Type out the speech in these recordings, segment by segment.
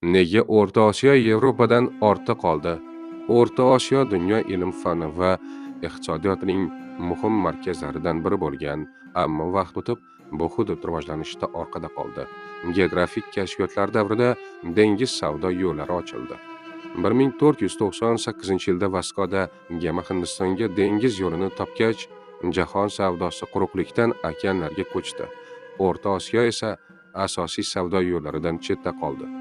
Nega O'rta Osiyo Yevropadan ortda qoldi? O'rta Osiyo dunyo ilm-fani va iqtisodiyotining muhim markazlaridan biri bo'lgan, ammo vaqt o'tib bu hudud rivojlanishda orqada qoldi. Geografik kashfiyotlar davrida dengiz savdo yo'llari ochildi. 1498-yilda Vasko da Gama Hindistonga dengiz yo'lini topgach, jahon savdosi quruqlikdan okeanlarga ko'chdi. O'rta Osiyo esa asosiy savdo yo'llaridan chetda qoldi.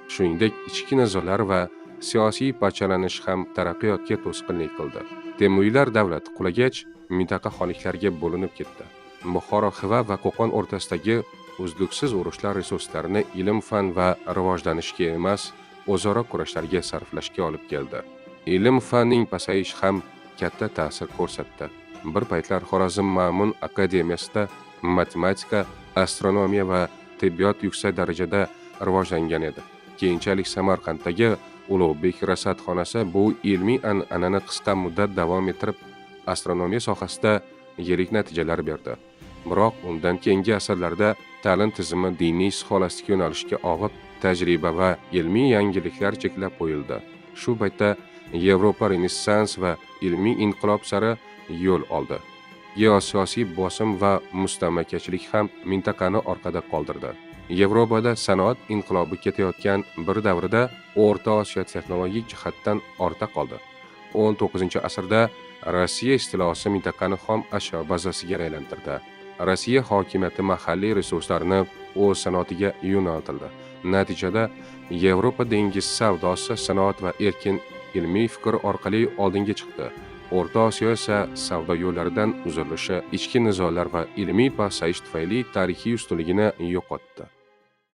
Shuningdek, ichki nizolar va siyosiy parchalanish ham taraqqiyotga to'sqinlik qildi. Temuriylar davlati qulagach, mintaqa xonliklarga bo'linib ketdi. Buxoro, Xiva va Qo'qon o'rtasidagi uzluksiz urushlar resurslarini ilm-fan va rivojlanishga emas, o'zaro kurashlarga sarflashga olib keldi. Ilm-fanning pasayishi ham katta ta'sir ko'rsatdi. Bir paytlar Xorazm Ma'mun akademiyasida matematika, astronomiya va tibbiyot yuksak darajada rivojlangan edi. Keyinchalik Samarqanddagi Ulug'bek rasadxonasi bu ilmiy an'anani qisqa muddat davom ettirib, astronomiya sohasida yirik natijalar berdi. Biroq undan keyingi asrlarda ta'lim tizimi diniy sxolastik yo'nalishga og'ib, tajriba va ilmiy yangiliklar cheklab qo'yildi. Shu paytda Yevropa renessans va ilmiy inqilob sari yo'l oldi. Geosiyosiy bosim va mustamlakachilik ham mintaqani orqada qoldirdi. Yevropada sanoat inqilobi ketayotgan bir davrda O'rta Osiyo texnologik jihatdan ortda qoldi. 19-asrda Rossiya istilosi mintaqani xom ashyo bazasiga aylantirdi. Rossiya hokimiyati mahalliy resurslarini o'z sanoatiga yo'naltirdi. Natijada Yevropa dengiz savdosi, sanoat va erkin ilmiy fikr orqali oldinga chiqdi. O'rta Osiyo esa savdo yo'llaridan uzilishi, ichki nizolar va ilmiy pasayish tufayli tarixiy ustunligini yo'qotdi.